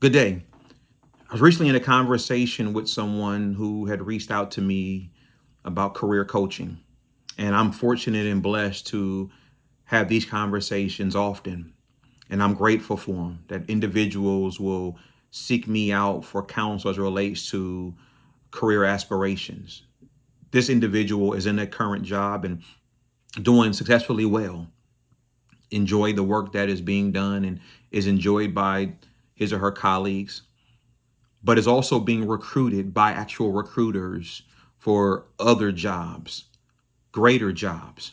Good day. I was recently in a conversation with someone who had reached out to me about career coaching. And I'm fortunate and blessed to have these conversations often. And I'm grateful for them that individuals will seek me out for counsel as it relates to career aspirations. This individual is in a current job and doing successfully well, enjoy the work that is being done and is enjoyed by his or her colleagues, but is also being recruited by actual recruiters for other jobs, greater jobs.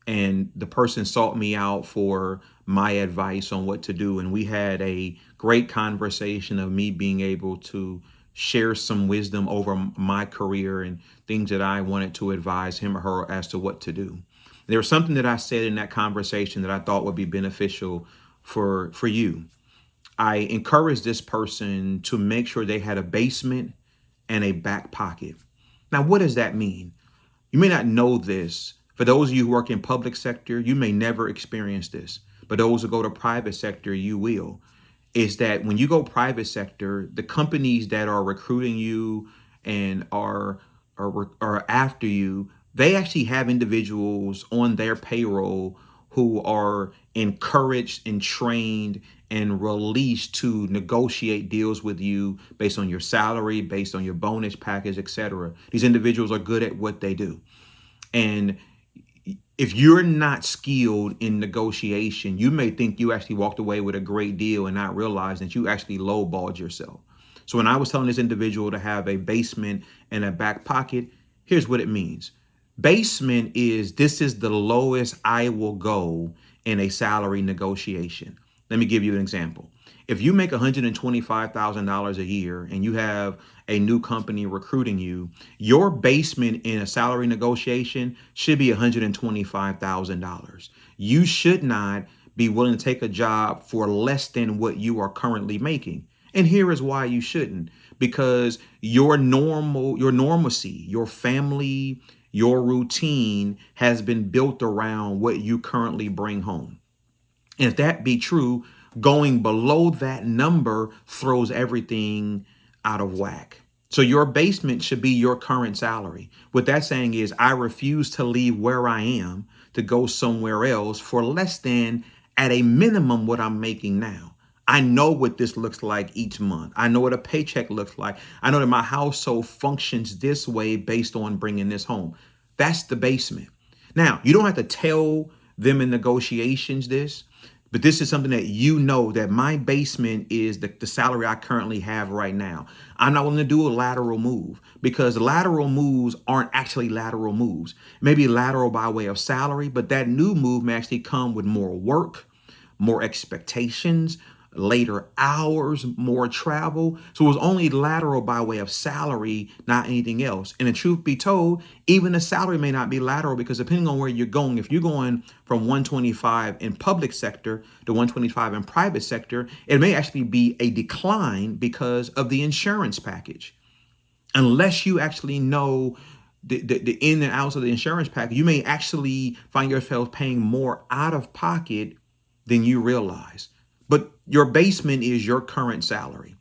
And the person sought me out for my advice on what to do. And we had a great conversation of me being able to share some wisdom over my career and things that I wanted to advise him or her as to what to do. There was something that I said in that conversation that I thought would be beneficial for you. I encouraged this person to make sure they had a basement and a back pocket. Now, what does that mean? You may not know this. For those of you who work in public sector, you may never experience this. But those who go to private sector, you will. Is that when you go private sector, the companies that are recruiting you and are after you, they actually have individuals on their payroll who are encouraged and trained and released to negotiate deals with you based on your salary, based on your bonus package, etc. These individuals are good at what they do. And if you're not skilled in negotiation, you may think you actually walked away with a great deal and not realize that you actually lowballed yourself. So when I was telling this individual to have a basement and a back pocket, here's what it means. Basement is this is the lowest I will go in a salary negotiation. Let me give you an example. If you make $125,000 a year and you have a new company recruiting you, your basement in a salary negotiation should be $125,000. You should not be willing to take a job for less than what you are currently making. And here is why you shouldn't. Because your normalcy, your family, your routine has been built around what you currently bring home. And if that be true, going below that number throws everything out of whack. So your basement should be your current salary. What that's saying is I refuse to leave where I am to go somewhere else for less than at a minimum what I'm making now. I know what this looks like each month. I know what a paycheck looks like. I know that my household functions this way based on bringing this home. That's the basement. Now, you don't have to tell them in negotiations this, but this is something that you know that my basement is the salary I currently have right now. I'm not willing to do a lateral move because lateral moves aren't actually lateral moves. Maybe lateral by way of salary, but that new move may actually come with more work, more expectations, later hours, more travel. So it was only lateral by way of salary, not anything else. And the truth be told, even the salary may not be lateral because depending on where you're going, if you're going from 125 in public sector to 125 in private sector, it may actually be a decline because of the insurance package. Unless you actually know the in and outs of the insurance package, you may actually find yourself paying more out of pocket than you realize. But your basement is your current salary.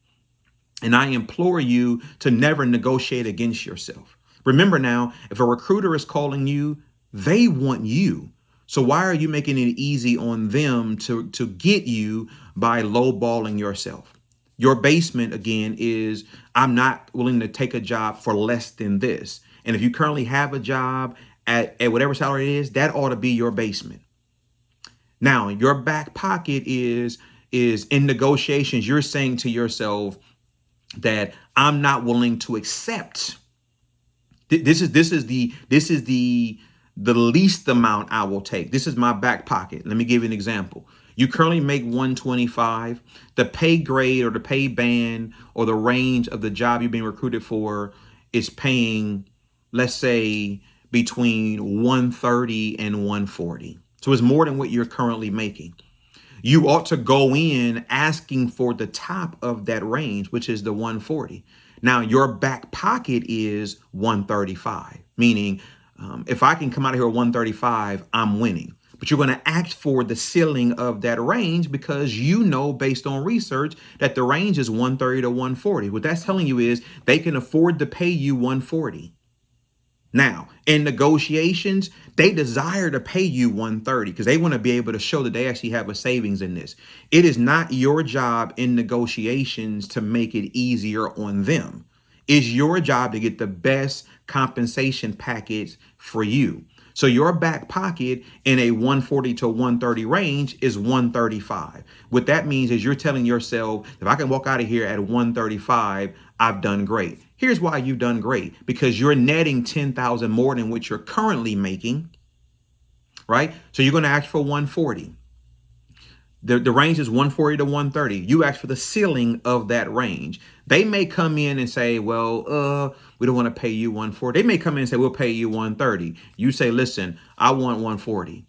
And I implore you to never negotiate against yourself. Remember now, if a recruiter is calling you, they want you. So why are you making it easy on them to get you by lowballing yourself? Your basement, again, is I'm not willing to take a job for less than this. And if you currently have a job at whatever salary it is, that ought to be your basement. Now, your back pocket is in negotiations. You're saying to yourself that I'm not willing to accept. This is the least amount I will take. This is my back pocket. Let me give you an example. You currently make 125. The pay grade or the pay band or the range of the job you're being recruited for is paying, let's say, between 130 and 140. So it's more than what you're currently making. You ought to go in asking for the top of that range, which is the 140. Now, your back pocket is 135, meaning if I can come out of here at 135, I'm winning. But you're going to ask for the ceiling of that range because you know, based on research, that the range is 130 to 140. What that's telling you is they can afford to pay you 140. Now, in negotiations, they desire to pay you 130 because they want to be able to show that they actually have a savings in this. It is not your job in negotiations to make it easier on them. It's your job to get the best compensation package for you. So your back pocket in a 140 to 130 range is 135. What that means is you're telling yourself, if I can walk out of here at 135, I've done great. Here's why you've done great. Because you're netting 10,000 more than what you're currently making, right? So you're going to ask for 140. The range is 140 to 130. You ask for the ceiling of that range. They may come in and say, well, we don't want to pay you 140. They may come in and say, we'll pay you 130. You say, listen, I want 140.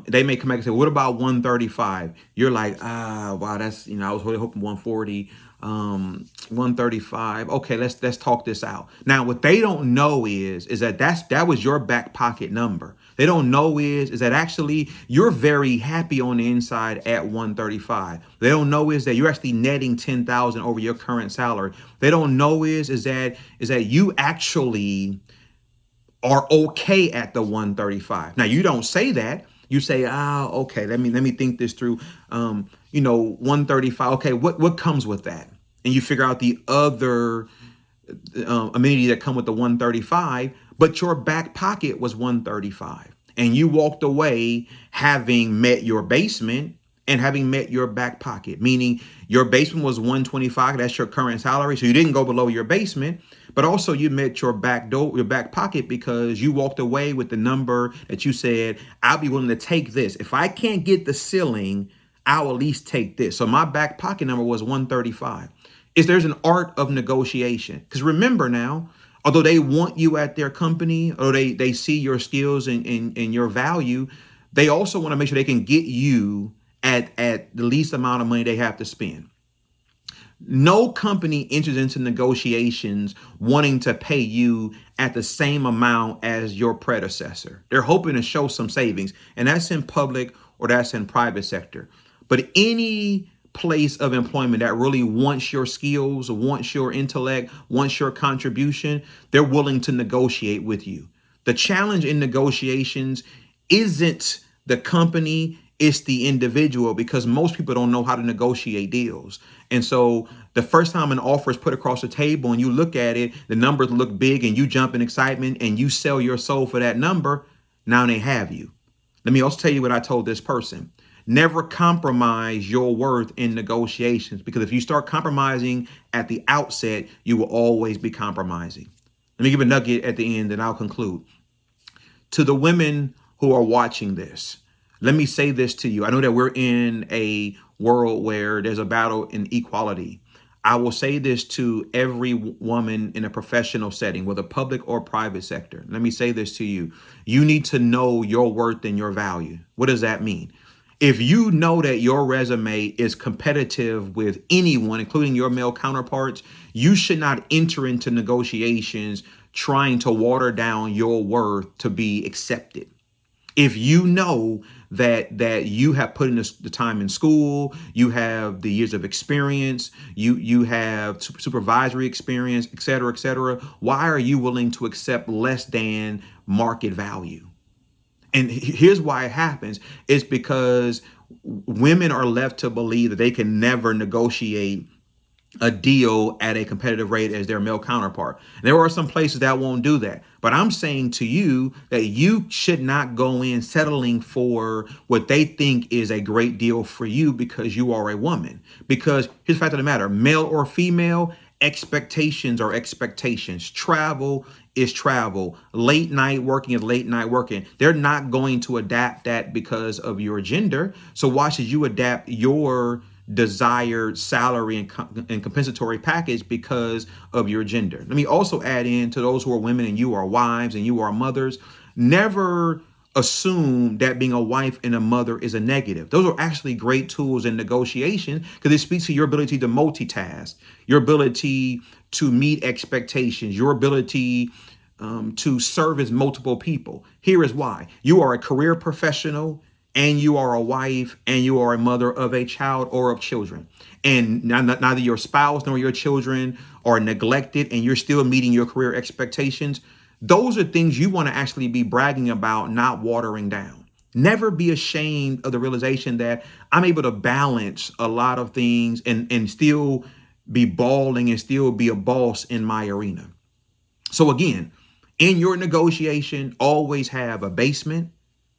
They may come back and say, what about 135? You're like, wow, that's, I was really hoping 140, 135. Okay, let's talk this out. Now, what they don't know is that was your back pocket number. They don't know is that actually you're very happy on the inside at 135. They don't know is that you're actually netting 10,000 over your current salary. They don't know is that you actually are okay at the 135. Now, you don't say that. You say, okay, let me think this through. 135. Okay, what comes with that? And you figure out the other amenity that come with the 135, but your back pocket was 135. And you walked away having met your basement and having met your back pocket, meaning your basement was 125. That's your current salary. So you didn't go below your basement, but also you met your back pocket because you walked away with the number that you said, I'll be willing to take this. If I can't get the ceiling, I'll at least take this. So my back pocket number was 135. There's an art of negotiation. Because remember now, although they want you at their company, or they see your skills and your value, they also want to make sure they can get you at the least amount of money they have to spend. No company enters into negotiations wanting to pay you at the same amount as your predecessor. They're hoping to show some savings, and that's in public or that's in private sector. But any place of employment that really wants your skills, wants your intellect, wants your contribution, they're willing to negotiate with you. The challenge in negotiations isn't the company, it's the individual, because most people don't know how to negotiate deals. And so the first time an offer is put across the table and you look at it, the numbers look big and you jump in excitement and you sell your soul for that number, now they have you. Let me also tell you what I told this person. Never compromise your worth in negotiations, because if you start compromising at the outset, you will always be compromising. Let me give a nugget at the end and I'll conclude. To the women who are watching this, let me say this to you. I know that we're in a world where there's a battle in equality. I will say this to every woman in a professional setting, whether public or private sector. Let me say this to you. You need to know your worth and your value. What does that mean? If you know that your resume is competitive with anyone, including your male counterparts, you should not enter into negotiations trying to water down your worth to be accepted. If you know that you have put in the time in school, you have the years of experience, you have supervisory experience, et cetera, why are you willing to accept less than market value? And here's why it happens. It's because women are left to believe that they can never negotiate a deal at a competitive rate as their male counterpart. There are some places that won't do that. But I'm saying to you that you should not go in settling for what they think is a great deal for you because you are a woman. Because here's the fact of the matter, male or female, expectations are expectations. Travel is travel. Late night working is late night working. They're not going to adapt that because of your gender. So why should you adapt your desired salary and compensatory package because of your gender? Let me also add in to those who are women and you are wives and you are mothers, never assume that being a wife and a mother is a negative. Those are actually great tools in negotiation because it speaks to your ability to multitask, your ability to meet expectations, your ability to service multiple people. Here is why. You are a career professional, and you are a wife, and you are a mother of a child or of children. And neither your spouse nor your children are neglected, and you're still meeting your career expectations. Those are things you want to actually be bragging about, not watering down. Never be ashamed of the realization that I'm able to balance a lot of things and still be balling and still be a boss in my arena. So again, in your negotiation, always have a basement.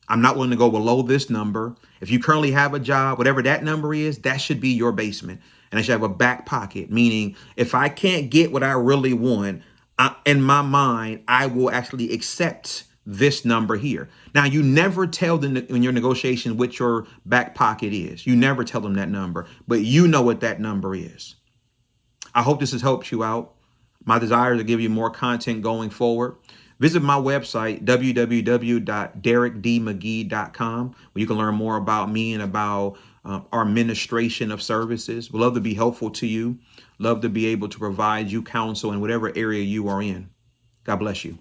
I'm not willing to go below this number. If you currently have a job, whatever that number is, that should be your basement. And I should have a back pocket, meaning if I can't get what I really want, in my mind, I will actually accept this number here. Now, you never tell them in your negotiation what your back pocket is. You never tell them that number, but you know what that number is. I hope this has helped you out. My desire is to give you more content going forward. Visit my website, www.darrickdmcgee.com, where you can learn more about me and about our administration of services. We'd love to be helpful to you. Love to be able to provide you counsel in whatever area you are in. God bless you.